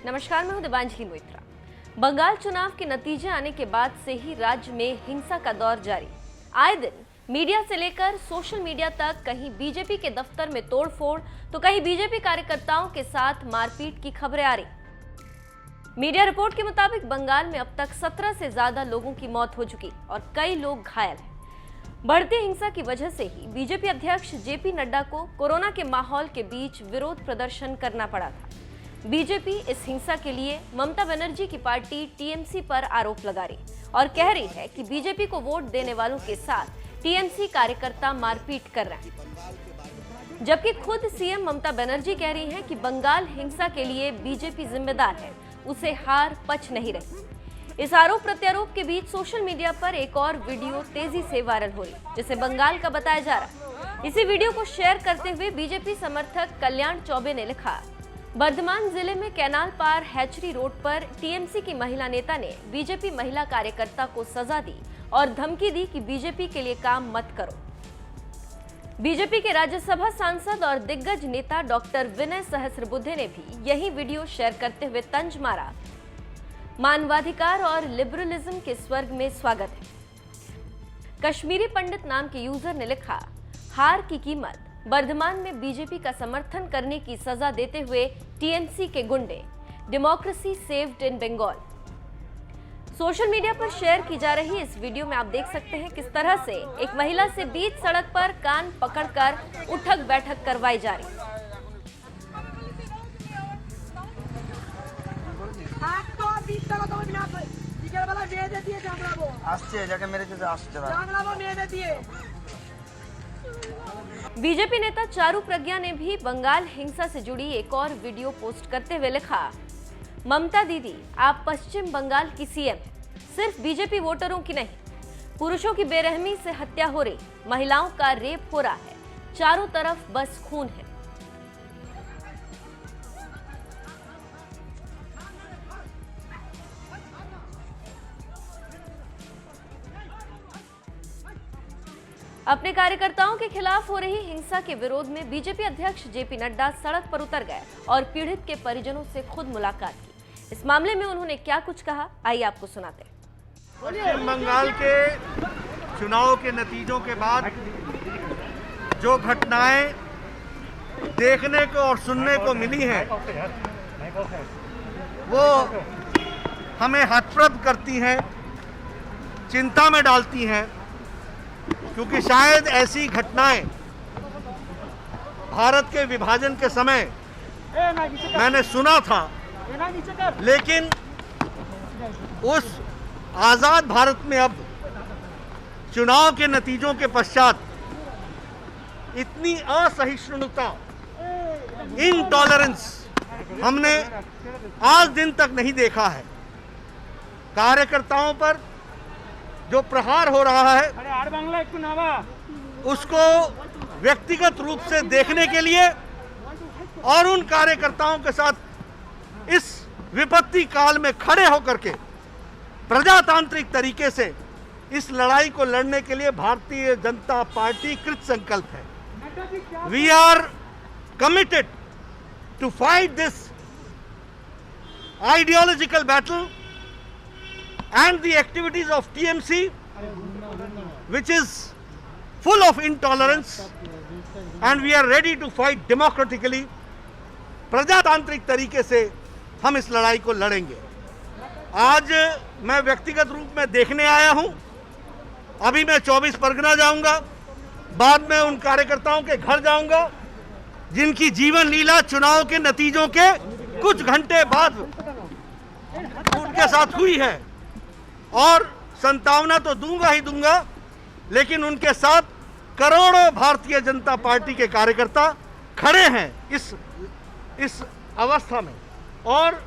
नमस्कार, मैं हूं दिबांजलि मोइत्रा। बंगाल चुनाव के नतीजे आने के बाद से ही राज्य में हिंसा का दौर जारी। आए दिन मीडिया से लेकर सोशल मीडिया तक कहीं बीजेपी के दफ्तर में तोड़फोड़ तो कहीं बीजेपी कार्यकर्ताओं के साथ मारपीट की खबरें आ रही। मीडिया रिपोर्ट के मुताबिक बंगाल में अब तक 17 से ज्यादा लोगों की मौत हो चुकी और कई लोग घायल हैं। बढ़ती हिंसा की वजह से ही बीजेपी अध्यक्ष जेपी नड्डा को कोरोना के माहौल के बीच विरोध प्रदर्शन करना पड़ा था। बीजेपी इस हिंसा के लिए ममता बनर्जी की पार्टी टीएमसी पर आरोप लगा रही और कह रही है कि बीजेपी को वोट देने वालों के साथ टीएमसी कार्यकर्ता मारपीट कर रहे हैं, जबकि खुद सीएम ममता बनर्जी कह रही हैं कि बंगाल हिंसा के लिए बीजेपी जिम्मेदार है, उसे हार पच नहीं रही। इस आरोप प्रत्यारोप के बीच सोशल मीडिया पर एक और वीडियो तेजी से वायरल हो रही, जिसे बंगाल का बताया जा रहा है। इसी वीडियो को शेयर करते हुए बीजेपी समर्थक कल्याण चौबे ने लिखा, बर्धमान जिले में कैनाल पार हैचरी रोड पर टीएमसी की महिला नेता ने बीजेपी महिला कार्यकर्ता को सजा दी और धमकी दी कि बीजेपी के लिए काम मत करो। बीजेपी के राज्यसभा सांसद और दिग्गज नेता डॉक्टर विनय सहस्रबुद्धे ने भी यही वीडियो शेयर करते हुए तंज मारा, मानवाधिकार और लिबरलिज्म के स्वर्ग में स्वागत है। कश्मीरी पंडित नाम के यूजर ने लिखा, हार की कीमत, बर्धमान में बीजेपी का समर्थन करने की सजा देते हुए टीएमसी के गुंडे, democracy saved in Bengal. Social media पर शेयर की जा रही इस वीडियो में आप देख सकते हैं किस तरह से एक महिला से बीच सड़क पर कान पकड़कर उठक बैठक करवाई जा रही। बीजेपी नेता चारू प्रज्ञा ने भी बंगाल हिंसा से जुड़ी एक और वीडियो पोस्ट करते हुए लिखा, ममता दीदी आप पश्चिम बंगाल की सीएम हैं, सिर्फ बीजेपी वोटरों की नहीं। पुरुषों की बेरहमी से हत्या हो रही, महिलाओं का रेप हो रहा है, चारों तरफ बस खून है। अपने कार्यकर्ताओं के खिलाफ हो रही हिंसा के विरोध में बीजेपी अध्यक्ष जेपी नड्डा सड़क पर उतर गए और पीड़ित के परिजनों से खुद मुलाकात की। इस मामले में उन्होंने क्या कुछ कहा, आइए आपको सुनाते हैं। पश्चिम बंगाल के चुनाव के नतीजों के बाद जो घटनाएं देखने को और सुनने को मिली हैं, वो हमें हतप्रभ करती हैं, चिंता में डालती हैं, क्योंकि शायद ऐसी घटनाएं भारत के विभाजन के समय मैंने सुना था, लेकिन उस आज़ाद भारत में अब चुनाव के नतीजों के पश्चात इतनी असहिष्णुता, इनटॉलरेंस हमने आज दिन तक नहीं देखा है। कार्यकर्ताओं पर जो प्रहार हो रहा है उसको व्यक्तिगत रूप से देखने के लिए और उन कार्यकर्ताओं के साथ इस विपत्ति काल में खड़े होकर के प्रजातांत्रिक तरीके से इस लड़ाई को लड़ने के लिए भारतीय जनता पार्टी कृत संकल्प है। We are committed to fight this ideological battle and the activities of TMC, which is full of intolerance, and we are ready to fight democratically. प्रजातांत्रिक तरीके से हम इस लड़ाई को लड़ेंगे। आज मैं व्यक्तिगत रूप में देखने आया हूं, अभी मैं 24 परगना जाऊंगा, बाद में उन कार्यकर्ताओं के घर जाऊंगा जिनकी जीवन लीला चुनाव के नतीजों के कुछ घंटे बाद उनके साथ हुई है, और संतावना तो दूंगा ही दूंगा, लेकिन उनके साथ करोड़ों भारतीय जनता पार्टी के कार्यकर्ता खड़े हैं इस अवस्था में, और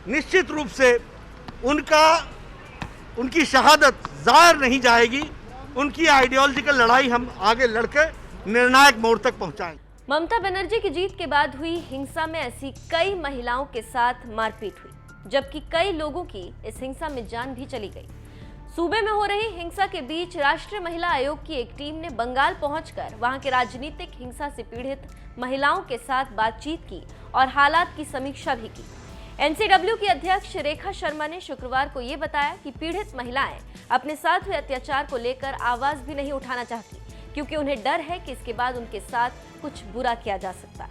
निश्चित रूप से उनकी शहादत जाहिर नहीं जाएगी। उनकी आइडियोलॉजिकल लड़ाई हम आगे लड़कर निर्णायक मोड़ तक पहुंचाएंगे। ममता बनर्जी की जीत के बाद हुई हिंसा में ऐसी कई महिलाओं के साथ मारपीट हुई, जबकि कई लोगों की इस हिंसा में जान भी चली गई। सूबे में हो रही हिंसा के बीच राष्ट्रीय महिला आयोग की एक टीम ने बंगाल पहुंचकर वहां के राजनीतिक हिंसा से पीड़ित महिलाओं के साथ बातचीत की और हालात की समीक्षा भी की। एनसीडब्ल्यू की अध्यक्ष रेखा शर्मा ने शुक्रवार को ये बताया कि पीड़ित महिलाएं अपने साथ हुए अत्याचार को लेकर आवाज भी नहीं उठाना चाहती, क्योंकि उन्हें डर है कि इसके बाद उनके साथ कुछ बुरा किया जा सकता है।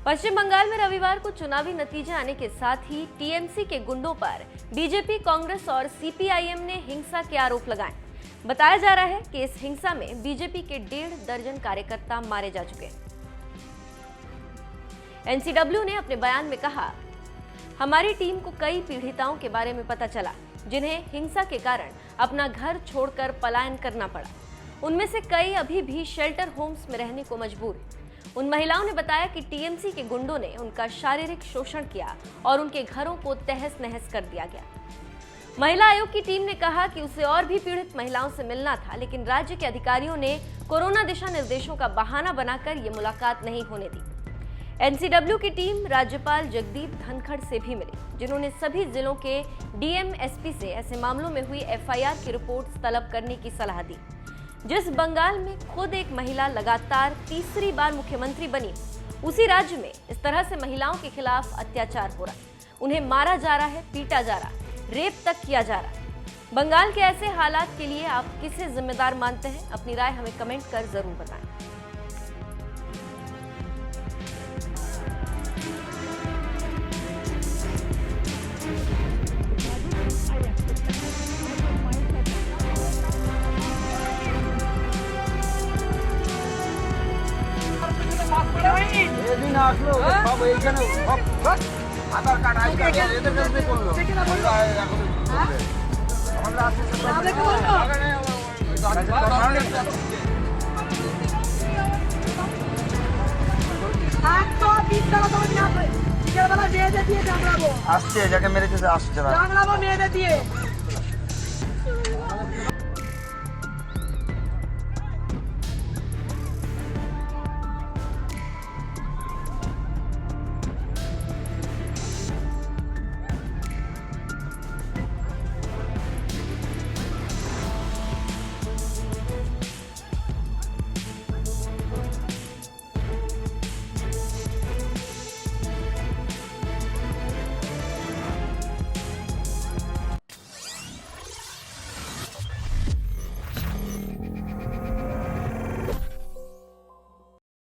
पश्चिम बंगाल में रविवार को चुनावी नतीजे आने के साथ ही टीएमसी के गुंडों पर बीजेपी, कांग्रेस और सीपीआईएम ने हिंसा के आरोप लगाए। बताया जा रहा है कि इस हिंसा में बीजेपी के 1.5 दर्जन कार्यकर्ता मारे जा चुके हैं। एनसीडब्ल्यू ने अपने बयान में कहा, हमारी टीम को कई पीड़िताओं के बारे में पता चला जिन्हें हिंसा के कारण अपना घर छोड़कर पलायन करना पड़ा। उनमें से कई अभी भी शेल्टर होम्स में रहने को मजबूर हैं। उन महिलाओं ने बताया कि टीएमसी के गुंडों ने उनका शारीरिक शोषण किया और उनके घरों को तहस नहस कर दिया गया। महिला आयोग की टीम ने कहा कि उसे और भी पीड़ित महिलाओं से मिलना था, लेकिन राज्य के अधिकारियों ने कोरोना दिशा निर्देशों का बहाना बनाकर ये मुलाकात नहीं होने दी। एनसीडब्ल्यू की टीम राज्यपाल जगदीप धनखड़ से भी मिली, जिन्होंने सभी जिलों के डीएम, एसपी से ऐसे मामलों में हुई एफआईआर की रिपोर्ट तलब करने की सलाह दी। जिस बंगाल में खुद एक महिला लगातार तीसरी बार मुख्यमंत्री बनी, उसी राज्य में इस तरह से महिलाओं के खिलाफ अत्याचार हो रहा है। उन्हें मारा जा रहा है, पीटा जा रहा है, रेप तक किया जा रहा है। बंगाल के ऐसे हालात के लिए आप किसे जिम्मेदार मानते हैं? अपनी राय हमें कमेंट कर जरूर बताएं। এদিন আসলো সব এইখানে সব আধার কার্ড আই কার্ড এদের কাছে করলো আমরা আসছে যাকে মেরেছে আসছে